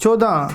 14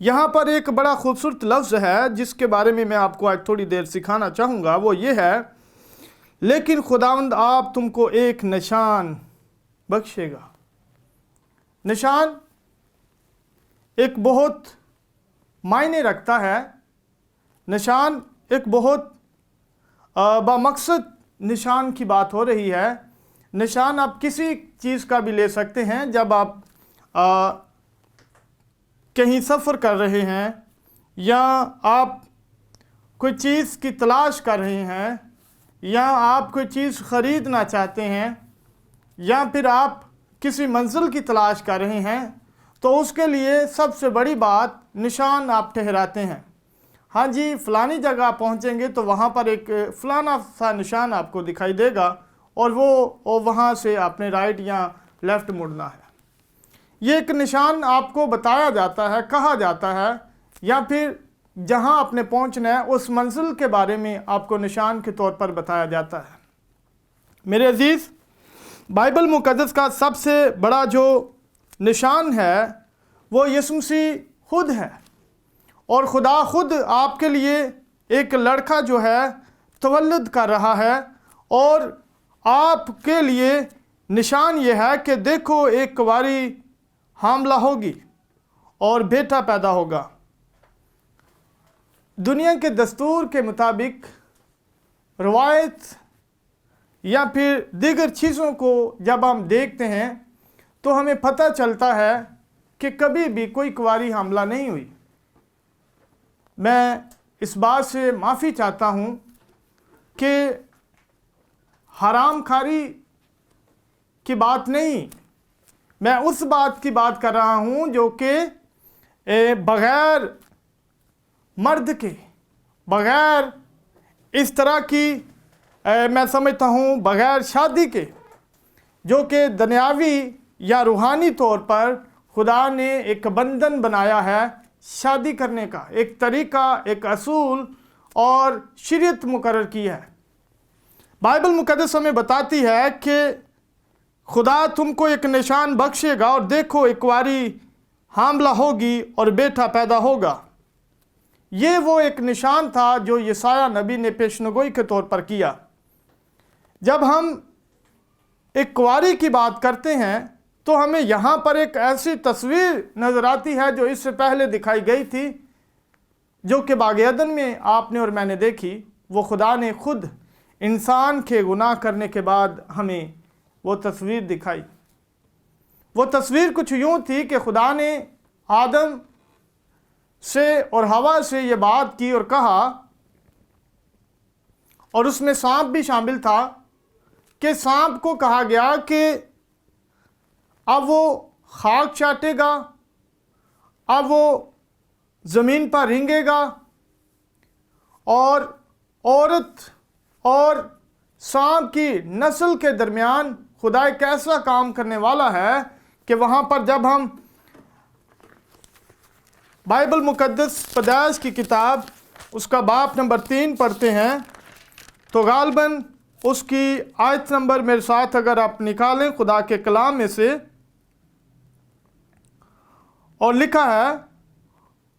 یہاں پر ایک بڑا خوبصورت لفظ ہے جس کے بارے میں آپ کو آج تھوڑی دیر سکھانا چاہوں گا، وہ یہ ہے، لیکن خداوند آپ تم کو ایک نشان بخشے گا۔ نشان ایک بہت معنی رکھتا ہے، نشان ایک بہت بامقصد نشان کی بات ہو رہی ہے۔ نشان آپ کسی چیز کا بھی لے سکتے ہیں۔ جب آپ کہیں سفر کر رہے ہیں، یا آپ کوئی چیز کی تلاش کر رہے ہیں، یا آپ کوئی چیز خریدنا چاہتے ہیں، یا پھر آپ کسی منزل کی تلاش کر رہے ہیں، تو اس کے لیے سب سے بڑی بات نشان آپ ٹھہراتے ہیں۔ ہاں جی، فلانی جگہ پہنچیں گے تو وہاں پر ایک فلانا سا نشان آپ کو دکھائی دے گا، اور وہ وہاں سے آپ نے رائٹ یا لیفٹ مڑنا ہے۔ یہ ایک نشان آپ کو بتایا جاتا ہے، کہا جاتا ہے، یا پھر جہاں آپ نے پہنچنا ہے اس منزل کے بارے میں آپ کو نشان کے طور پر بتایا جاتا ہے۔ میرے عزیز، بائبل مقدس کا سب سے بڑا جو نشان ہے وہ یسوع مسیح خود ہے، اور خدا خود آپ کے لیے ایک لڑکا جو ہے تولد کر رہا ہے، اور آپ کے لیے نشان یہ ہے کہ دیکھو ایک کنواری حاملہ ہوگی اور بیٹا پیدا ہوگا۔ دنیا کے دستور کے مطابق، روایت یا پھر دیگر چیزوں کو جب ہم دیکھتے ہیں تو ہمیں پتہ چلتا ہے کہ کبھی بھی کوئی کنواری حاملہ نہیں ہوئی۔ میں اس بات سے معافی چاہتا ہوں کہ حرام کھاری کی بات نہیں، میں اس بات کی بات کر رہا ہوں جو کہ بغیر مرد کے، بغیر اس طرح کی میں سمجھتا ہوں بغیر شادی کے، جو کہ دنیاوی یا روحانی طور پر خدا نے ایک بندھن بنایا ہے شادی کرنے کا، ایک طریقہ، ایک اصول اور شریعت مقرر کی ہے۔ بائبل مقدس ہمیں بتاتی ہے کہ خدا تم کو ایک نشان بخشے گا، اور دیکھو ایک کنواری حاملہ ہوگی اور بیٹا پیدا ہوگا۔ یہ وہ ایک نشان تھا جو یسایہ نبی نے پیشنگوئی کے طور پر کیا۔ جب ہم ایک کنواری کی بات کرتے ہیں تو ہمیں یہاں پر ایک ایسی تصویر نظر آتی ہے جو اس سے پہلے دکھائی گئی تھی، جو کہ باغ عدن میں آپ نے اور میں نے دیکھی۔ وہ خدا نے خود انسان کے گناہ کرنے کے بعد ہمیں وہ تصویر دکھائی۔ وہ تصویر کچھ یوں تھی کہ خدا نے آدم سے اور حوا سے یہ بات کی اور کہا، اور اس میں سانپ بھی شامل تھا، کہ سانپ کو کہا گیا کہ اب وہ خاک چاٹے گا، اب وہ زمین پر رینگے گا، اور عورت اور سانپ کی نسل کے درمیان خدا ایک ایسا کام کرنے والا ہے کہ وہاں پر جب ہم بائبل مقدس پیدائش کی کتاب اس کا باب نمبر 3 پڑھتے ہیں تو غالباً اس کی آیت نمبر میرے ساتھ اگر آپ نکالیں خدا کے کلام میں سے، اور لکھا ہے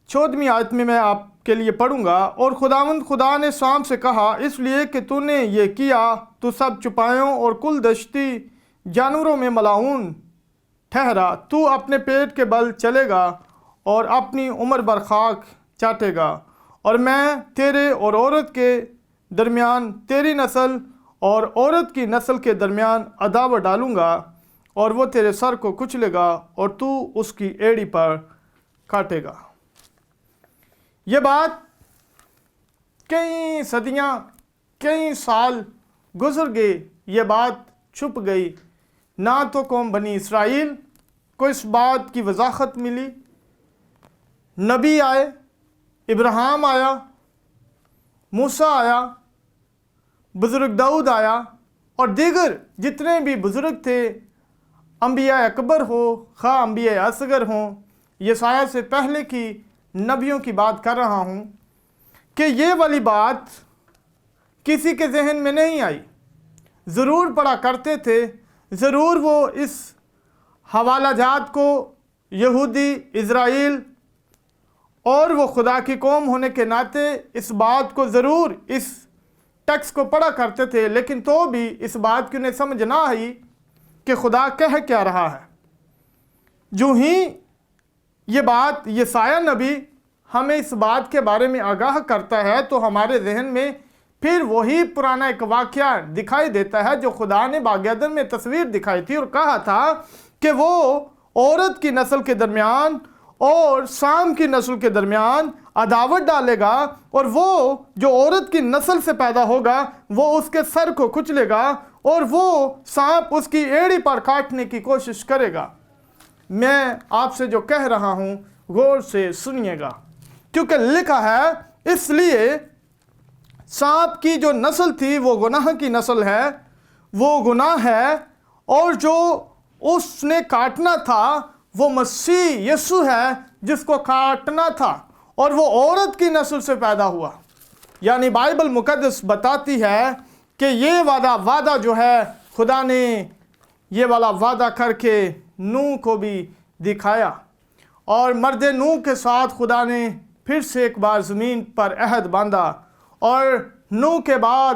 14ویں آیت میں آپ کے لیے پڑھوں گا، اور خداوند خدا نے سانپ سے کہا، اس لیے کہ تو نے یہ کیا تو سب چپایوں اور کل دشتی جانوروں میں ملعون ٹھہرا، تو اپنے پیٹ کے بل چلے گا اور اپنی عمر بھر خاک چاٹے گا، اور میں تیرے اور عورت کے درمیان، تیری نسل اور عورت کی نسل کے درمیان عداوت ڈالوں گا، اور وہ تیرے سر کو کچلے گا اور تو اس کی ایڑی پر کاٹے گا۔ یہ بات کئی صدیاں، کئی سال گزر گئے، یہ بات چھپ گئی، نہ تو قوم بنی اسرائیل کو اس بات کی وضاحت ملی۔ نبی آئے، ابراہیم آیا، موسیٰ آیا، بزرگ داؤد آیا، اور دیگر جتنے بھی بزرگ تھے، انبیاء اکبر ہو، خواہ انبیاء اصغر ہوں، یسایہ سے پہلے کی نبیوں کی بات کر رہا ہوں، کہ یہ والی بات کسی کے ذہن میں نہیں آئی۔ ضرور پڑھا کرتے تھے، ضرور وہ اس حوالہ جات کو یہودی، اسرائیل اور وہ خدا کی قوم ہونے کے ناطے اس بات کو ضرور اس ٹیکسٹ کو پڑھا کرتے تھے، لیکن تو بھی اس بات کی انہیں سمجھ نہ آئی کہ خدا کہہ کیا رہا ہے۔ جو ہی یہ بات یسایہ نبی ہمیں اس بات کے بارے میں آگاہ کرتا ہے تو ہمارے ذہن میں پھر وہی پرانا ایک واقعہ دکھائی دیتا ہے جو خدا نے باغ عدن میں تصویر دکھائی تھی اور کہا تھا کہ وہ عورت کی نسل کے درمیان اور سام کی نسل کے درمیان عداوت ڈالے گا، اور وہ جو عورت کی نسل سے پیدا ہوگا وہ اس کے سر کو کچلے گا اور وہ سانپ اس کی ایڑی پر کاٹنے کی کوشش کرے گا۔ میں آپ سے جو کہہ رہا ہوں غور سے سنیے گا، کیونکہ لکھا ہے اس لیے سانپ کی جو نسل تھی وہ گناہ کی نسل ہے، وہ گناہ ہے، اور جو اس نے کاٹنا تھا وہ مسیح یسوع ہے جس کو کاٹنا تھا، اور وہ عورت کی نسل سے پیدا ہوا۔ یعنی بائبل مقدس بتاتی ہے کہ یہ وعدہ جو ہے خدا نے یہ والا وعدہ کر کے نوح کو بھی دکھایا، اور مرد نوح کے ساتھ خدا نے پھر سے ایک بار زمین پر عہد باندھا، اور نوح کے بعد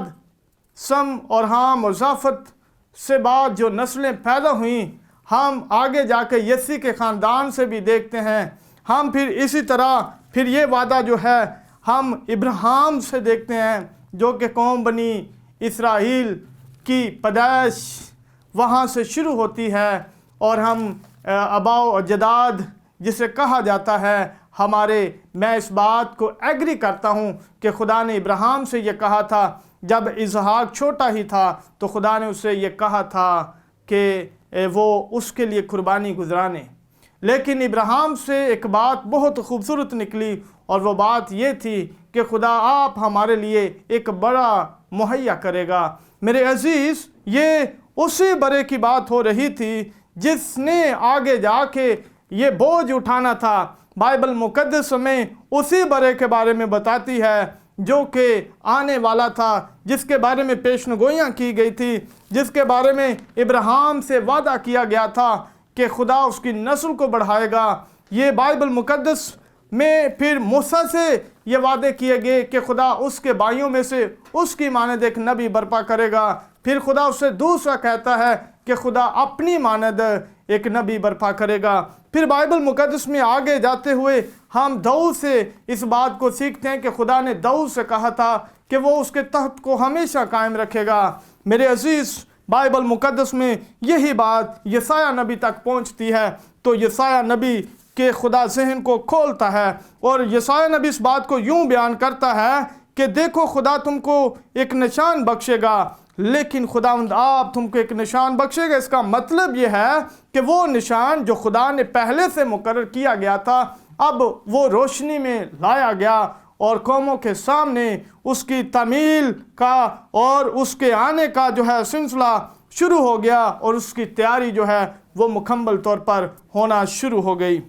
سم اور حام اور زافت سے بعد جو نسلیں پیدا ہوئیں، ہم آگے جا کے یسی کے خاندان سے بھی دیکھتے ہیں۔ ہم پھر اسی طرح پھر یہ وعدہ جو ہے ہم ابراہیم سے دیکھتے ہیں، جو کہ قوم بنی اسرائیل کی پیدائش وہاں سے شروع ہوتی ہے، اور ہم آباء و اجداد جسے کہا جاتا ہے میں اس بات کو ایگری کرتا ہوں کہ خدا نے ابراہیم سے یہ کہا تھا جب اسحاق چھوٹا ہی تھا تو خدا نے اسے یہ کہا تھا کہ وہ اس کے لیے قربانی گزرانے، لیکن ابراہیم سے ایک بات بہت خوبصورت نکلی، اور وہ بات یہ تھی کہ خدا آپ ہمارے لیے ایک بڑا مہیا کرے گا۔ میرے عزیز، یہ اسی بڑے کی بات ہو رہی تھی جس نے آگے جا کے یہ بوجھ اٹھانا تھا۔ بائبل مقدس میں اسی بڑے کے بارے میں بتاتی ہے جو کہ آنے والا تھا، جس کے بارے میں پیشنگوئیاں کی گئی تھی، جس کے بارے میں ابراہیم سے وعدہ کیا گیا تھا کہ خدا اس کی نسل کو بڑھائے گا۔ یہ بائبل مقدس میں پھر موسیٰ سے یہ وعدے کیے گئے کہ خدا اس کے بھائیوں میں سے اس کی مانند ایک نبی برپا کرے گا۔ پھر خدا اس سے دوسرا کہتا ہے کہ خدا اپنی مانند ایک نبی برپا کرے گا۔ پھر بائبل مقدس میں آگے جاتے ہوئے ہم داؤد سے اس بات کو سیکھتے ہیں کہ خدا نے داؤد سے کہا تھا کہ وہ اس کے تخت کو ہمیشہ قائم رکھے گا۔ میرے عزیز، بائبل مقدس میں یہی بات یسایہ نبی تک پہنچتی ہے، تو یسایہ نبی کہ خدا ذہن کو کھولتا ہے، اور یسایہ نبی اس بات کو یوں بیان کرتا ہے کہ دیکھو خدا تم کو ایک نشان بخشے گا، لیکن خداوند آپ تم کو ایک نشان بخشے گا۔ اس کا مطلب یہ ہے کہ وہ نشان جو خدا نے پہلے سے مقرر کیا گیا تھا اب وہ روشنی میں لایا گیا، اور قوموں کے سامنے اس کی تعمیل کا اور اس کے آنے کا جو ہے سلسلہ شروع ہو گیا، اور اس کی تیاری جو ہے وہ مکمل طور پر ہونا شروع ہو گئی۔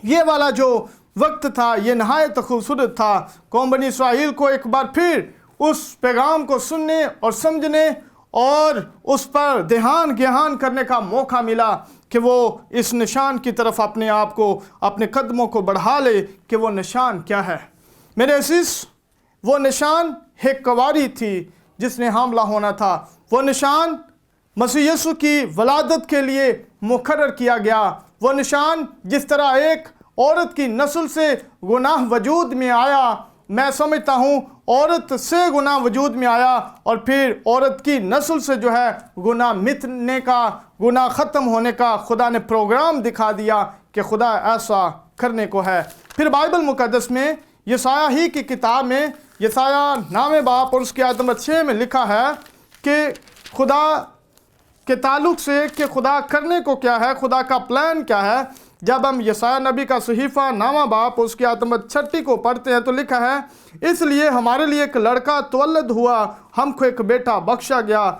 یہ والا جو وقت تھا یہ نہایت خوبصورت تھا۔ قوم بنی اسرائیل کو ایک بار پھر اس پیغام کو سننے اور سمجھنے اور اس پر دھیان گہان کرنے کا موقع ملا کہ وہ اس نشان کی طرف اپنے آپ کو، اپنے قدموں کو بڑھا لے کہ وہ نشان کیا ہے۔ میرے عزیز، وہ نشان ایک کواری تھی جس نے حاملہ ہونا تھا۔ وہ نشان مسیح یسوع کی ولادت کے لیے مقرر کیا گیا۔ وہ نشان جس طرح ایک عورت کی نسل سے گناہ وجود میں آیا، میں سمجھتا ہوں عورت سے گناہ وجود میں آیا، اور پھر عورت کی نسل سے جو ہے گناہ مٹنے کا، گناہ ختم ہونے کا خدا نے پروگرام دکھا دیا کہ خدا ایسا کرنے کو ہے۔ پھر بائبل مقدس میں یسایہ ہی کی کتاب میں یسایہ نامے باپ اور اس کی آیت نمبر 6 میں لکھا ہے کہ خدا کے تعلق سے کہ خدا کرنے کو کیا ہے، خدا کا پلان کیا ہے۔ جب ہم یسایہ نبی کا صحیفہ نامہ باپ اس کی آیت نمبر 36 کو پڑھتے ہیں تو لکھا ہے، اس لیے ہمارے لیے ایک لڑکا تولد ہوا، ہم کو ایک بیٹا بخشا گیا،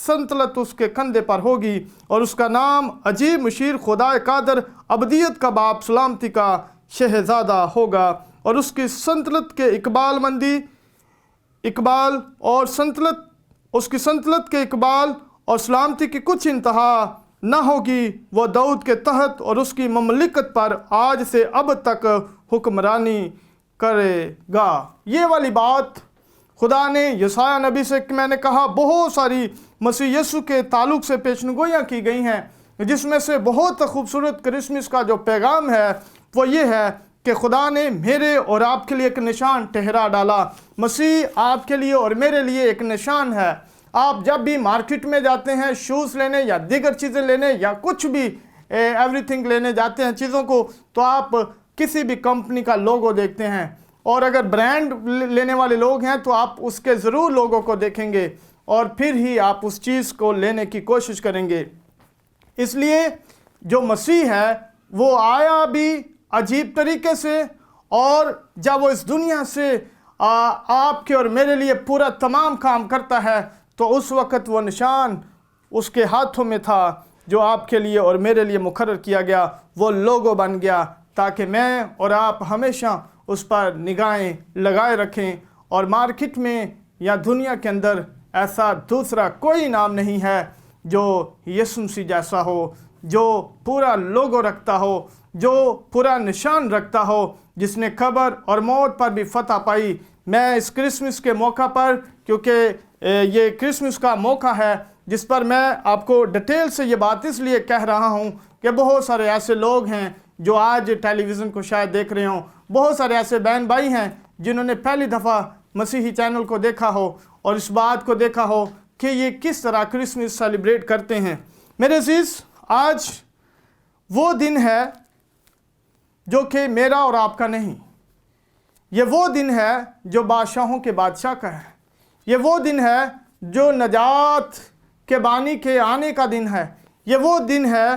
سلطنت اس کے کندھے پر ہوگی، اور اس کا نام عجیب، مشیر، خدا قادر، ابدیت کا باپ، سلامتی کا شہزادہ ہوگا، اور اس کی سلطنت کے اس کی سلطنت کے اقبال اور سلامتی کی کچھ انتہا نہ ہوگی، وہ داؤد کے تحت اور اس کی مملکت پر آج سے اب تک حکمرانی کرے گا۔ یہ والی بات خدا نے یسایہ نبی سے، میں نے کہا بہت ساری مسیح یسوع کے تعلق سے پیشنگوئیاں کی گئی ہیں، جس میں سے بہت خوبصورت کرسمس کا جو پیغام ہے وہ یہ ہے کہ خدا نے میرے اور آپ کے لیے ایک نشان ٹھہرا ڈالا۔ مسیح آپ کے لیے اور میرے لیے ایک نشان ہے۔ آپ جب بھی مارکیٹ میں جاتے ہیں شوز لینے یا دیگر چیزیں لینے یا کچھ بھی ایوری تھنگ لینے جاتے ہیں چیزوں کو، تو آپ کسی بھی کمپنی کا لوگو دیکھتے ہیں، اور اگر برانڈ لینے والے لوگ ہیں تو آپ اس کے ضرور لوگوں کو دیکھیں گے اور پھر ہی آپ اس چیز کو لینے کی کوشش کریں گے۔ اس لیے جو مسیح ہے وہ آیا بھی عجیب طریقے سے، اور جب وہ اس دنیا سے آپ کے اور میرے لیے پورا تمام کام کرتا ہے تو اس وقت وہ نشان اس کے ہاتھوں میں تھا جو آپ کے لیے اور میرے لیے مقرر کیا گیا، وہ لوگو بن گیا تاکہ میں اور آپ ہمیشہ اس پر نگاہیں لگائے رکھیں۔ اور مارکیٹ میں یا دنیا کے اندر ایسا دوسرا کوئی نام نہیں ہے جو یسوع مسیح جیسا ہو، جو پورا لوگو رکھتا ہو، جو پورا نشان رکھتا ہو، جس نے قبر اور موت پر بھی فتح پائی۔ میں اس کرسمس کے موقع پر، کیونکہ یہ کرسمس کا موقع ہے جس پر میں آپ کو ڈیٹیل سے یہ بات اس لیے کہہ رہا ہوں کہ بہت سارے ایسے لوگ ہیں جو آج ٹیلی ویژن کو شاید دیکھ رہے ہوں، بہت سارے ایسے بہن بھائی ہیں جنہوں نے پہلی دفعہ مسیحی چینل کو دیکھا ہو اور اس بات کو دیکھا ہو کہ یہ کس طرح کرسمس سیلیبریٹ کرتے ہیں۔ میرے عزیز، آج وہ دن ہے جو کہ میرا اور آپ کا نہیں، یہ وہ دن ہے جو بادشاہوں کے بادشاہ کا ہے، یہ وہ دن ہے جو نجات کے بانی کے آنے کا دن ہے، یہ وہ دن ہے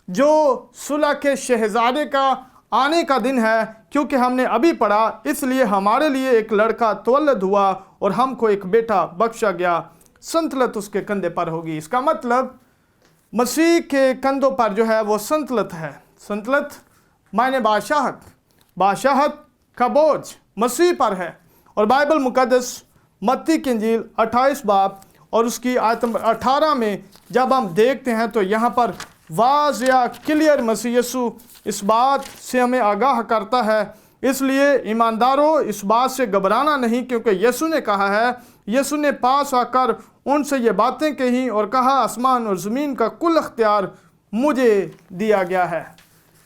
جو صلح کے شہزادے کا آنے کا دن ہے، کیونکہ ہم نے ابھی پڑھا اس لیے ہمارے لیے ایک لڑکا تولد ہوا اور ہم کو ایک بیٹا بخشا گیا، سلطنت اس کے کندھے پر ہوگی۔ اس کا مطلب مسیح کے کندھوں پر جو ہے وہ سلطنت ہے۔ سلطنت معنی بادشاہت، بادشاہت کا بوجھ مسیح پر ہے۔ اور بائبل مقدس متی کی انجیل 28 باب اور اس کی آیت نمبر 18 میں جب ہم دیکھتے ہیں تو یہاں پر واضح کلیئر مسیح یسوع اس بات سے ہمیں آگاہ کرتا ہے، اس لیے ایمانداروں اس بات سے گھبرانا نہیں، کیونکہ یسوع نے کہا ہے، یسوع نے پاس آ کر ان سے یہ باتیں کہیں اور کہا آسمان اور زمین کا کل اختیار مجھے دیا گیا ہے۔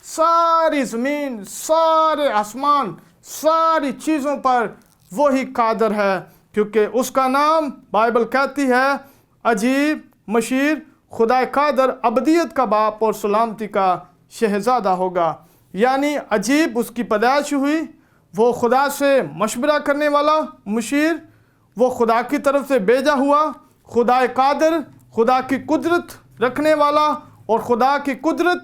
ساری زمین، سارے آسمان، ساری چیزوں پر وہی قادر ہے، کیونکہ اس کا نام بائبل کہتی ہے عجیب، مشیر، خدا قادر، ابدیت کا باپ اور سلامتی کا شہزادہ ہوگا۔ یعنی عجیب اس کی پیدائش ہوئی، وہ خدا سے مشورہ کرنے والا، مشیر وہ خدا کی طرف سے بھیجا ہوا، خدا قادر خدا کی قدرت رکھنے والا اور خدا کی قدرت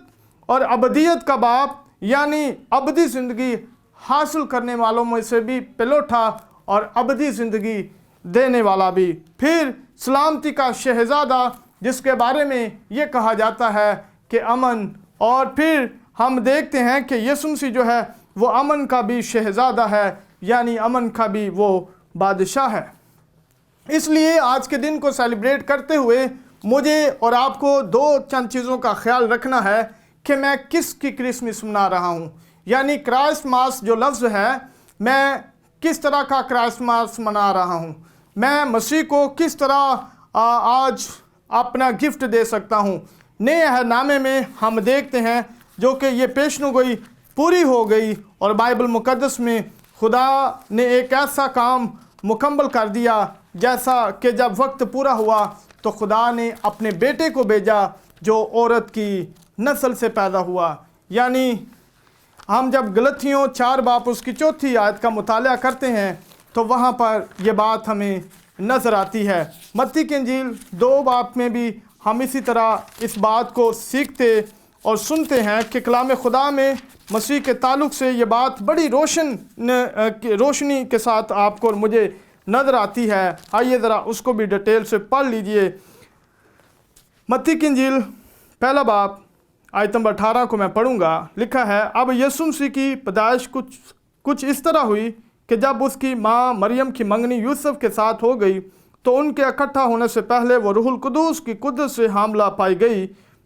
اور ابدیت کا باپ، یعنی ابدی زندگی حاصل کرنے والوں میں سے بھی پلوٹا اور ابدی زندگی دینے والا بھی۔ پھر سلامتی کا شہزادہ جس کے بارے میں یہ کہا جاتا ہے کہ امن، اور پھر ہم دیکھتے ہیں کہ یسوع مسیح جو ہے وہ امن کا بھی شہزادہ ہے، یعنی امن کا بھی وہ بادشاہ ہے۔ اس لیے آج کے دن کو سیلیبریٹ کرتے ہوئے مجھے اور آپ کو دو چند چیزوں کا خیال رکھنا ہے کہ میں کس کی کرسمس منا رہا ہوں، یعنی کرائسٹ ماس جو لفظ ہے، میں کس طرح کا کرائسٹ ماس منا رہا ہوں، میں مسیح کو کس طرح آج اپنا گفٹ دے سکتا ہوں۔ نئے عہد نامے میں ہم دیکھتے ہیں جو کہ یہ پیشن گوئی پوری ہو گئی، اور بائبل مقدس میں خدا نے ایک ایسا کام مکمل کر دیا جیسا کہ جب وقت پورا ہوا تو خدا نے اپنے بیٹے کو بھیجا جو عورت کی نسل سے پیدا ہوا۔ یعنی ہم جب غلطیوں 4 باب اس کی 4 آیت کا مطالعہ کرتے ہیں تو وہاں پر یہ بات ہمیں نظر آتی ہے۔ متی کی انجیل 2 باب میں بھی ہم اسی طرح اس بات کو سیکھتے اور سنتے ہیں کہ کلام خدا میں مسیح کے تعلق سے یہ بات بڑی روشنی کے ساتھ آپ کو اور مجھے نظر آتی ہے۔ آئیے ذرا اس کو بھی ڈیٹیل سے پڑھ لیجئے۔ متی کی انجیل 1 باب آیت نمبر 18 کو میں پڑھوں گا۔ لکھا ہے، اب یسوع مسیح کی پیدائش کچھ اس طرح ہوئی کہ جب اس کی ماں مریم کی منگنی یوسف کے ساتھ ہو گئی تو ان کے اکٹھا ہونے سے پہلے وہ روح القدس کی قدرت سے حاملہ پائی گئی۔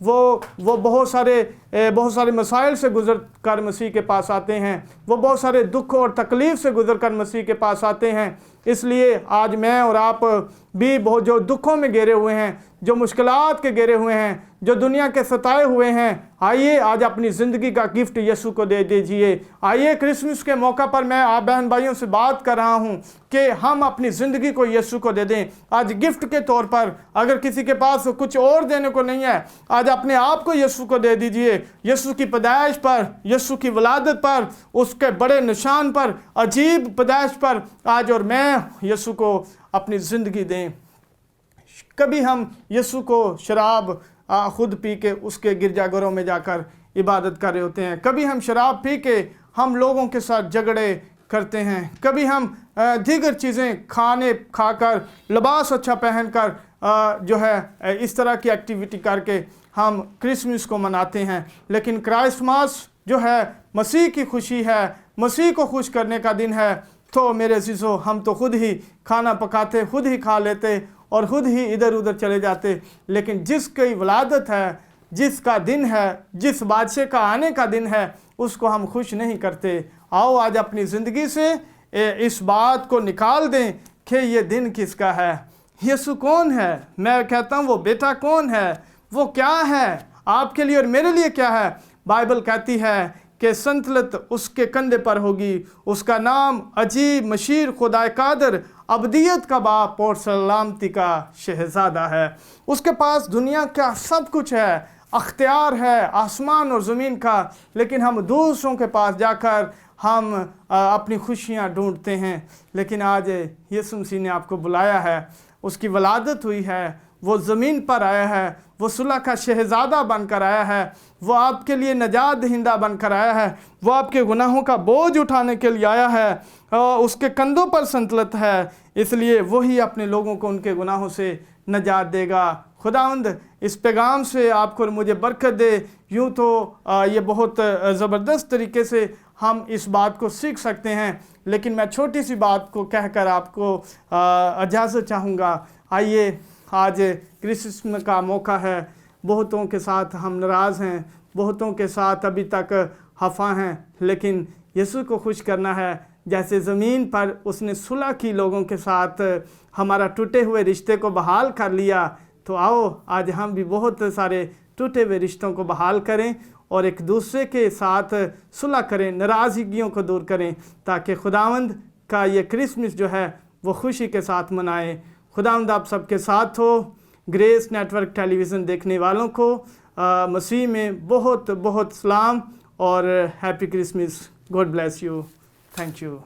وہ بہت سارے مسائل سے گزر کر مسیح کے پاس آتے ہیں، وہ بہت سارے دکھ اور تکلیف سے گزر کر مسیح کے پاس آتے ہیں۔ اس لیے آج میں اور آپ بھی بہت جو دکھوں میں گھرے ہوئے ہیں، جو مشکلات کے گھرے ہوئے ہیں، جو دنیا کے ستائے ہوئے ہیں، آئیے آج اپنی زندگی کا گفٹ یسوع کو دے دیجئے۔ آئیے کرسمس کے موقع پر میں آپ بہن بھائیوں سے بات کر رہا ہوں کہ ہم اپنی زندگی کو یسوع کو دے دیں۔ آج گفٹ کے طور پر اگر کسی کے پاس کچھ اور دینے کو نہیں ہے، آج اپنے آپ کو یسوع کو دے دیجئے۔ یسوع کی پیدائش پر، یسوع کی ولادت پر، اس کے بڑے نشان پر، عجیب پیدائش پر آج اور میں یسوع کو اپنی زندگی دیں۔ کبھی ہم یسوع کو شراب خود پی کے اس کے گرجا گھروں میں جا کر عبادت کر رہے ہوتے ہیں، کبھی ہم شراب پی کے ہم لوگوں کے ساتھ جھگڑے کرتے ہیں، کبھی ہم دیگر چیزیں کھانے کھا کر، لباس اچھا پہن کر جو ہے اس طرح کی ایکٹیویٹی کر کے ہم کرسمس کو مناتے ہیں۔ لیکن کرسمس جو ہے مسیح کی خوشی ہے، مسیح کو خوش کرنے کا دن ہے۔ تو میرے عزیزو، ہم تو خود ہی کھانا پکاتے، خود ہی کھا لیتے اور خود ہی ادھر ادھر چلے جاتے، لیکن جس کی ولادت ہے، جس کا دن ہے، جس بادشاہ کا آنے کا دن ہے، اس کو ہم خوش نہیں کرتے۔ آؤ آج اپنی زندگی سے اس بات کو نکال دیں کہ یہ دن کس کا ہے، یسوع کون ہے۔ میں کہتا ہوں وہ بیٹا کون ہے، وہ کیا ہے آپ کے لیے اور میرے لیے کیا ہے۔ بائبل کہتی ہے کہ سنتلت اس کے کندھے پر ہوگی، اس کا نام عجیب، مشیر، خدائے قادر، ابدیت کا باپ اور سلامتی کا شہزادہ ہے۔ اس کے پاس دنیا کا سب کچھ ہے، اختیار ہے آسمان اور زمین کا، لیکن ہم دوسروں کے پاس جا کر ہم اپنی خوشیاں ڈھونڈتے ہیں۔ لیکن آج یسوع مسیح نے آپ کو بلایا ہے، اس کی ولادت ہوئی ہے، وہ زمین پر آیا ہے، وہ صلح کا شہزادہ بن کر آیا ہے، وہ آپ کے لیے نجات دہندہ بن کر آیا ہے، وہ آپ کے گناہوں کا بوجھ اٹھانے کے لیے آیا ہے، اس کے کندھوں پر سنتلت ہے، اس لیے وہی اپنے لوگوں کو ان کے گناہوں سے نجات دے گا۔ خداوند اس پیغام سے آپ کو اور مجھے برکت دے۔ یوں تو یہ بہت زبردست طریقے سے ہم اس بات کو سیکھ سکتے ہیں، لیکن میں چھوٹی سی بات کو کہہ کر آپ کو اجازت چاہوں گا۔ آئیے آج کرسمس کا موقع ہے، بہتوں کے ساتھ ہم ناراض ہیں، بہتوں کے ساتھ ابھی تک خفا ہیں، لیکن یسوع کو خوش کرنا ہے۔ جیسے زمین پر اس نے صلح کی لوگوں کے ساتھ، ہمارا ٹوٹے ہوئے رشتے کو بحال کر لیا، تو آؤ آج ہم بھی بہت سارے ٹوٹے ہوئے رشتوں کو بحال کریں اور ایک دوسرے کے ساتھ صلح کریں، ناراضگیوں کو دور کریں، تاکہ خداوند کا یہ کرسمس جو ہے وہ خوشی کے ساتھ منائیں۔ خداوند آپ سب کے ساتھ ہو۔ گریس نیٹ ورک ٹیلی ویژن دیکھنے والوں کو مسیح میں بہت بہت سلام اور happy Christmas. God bless you. Thank you.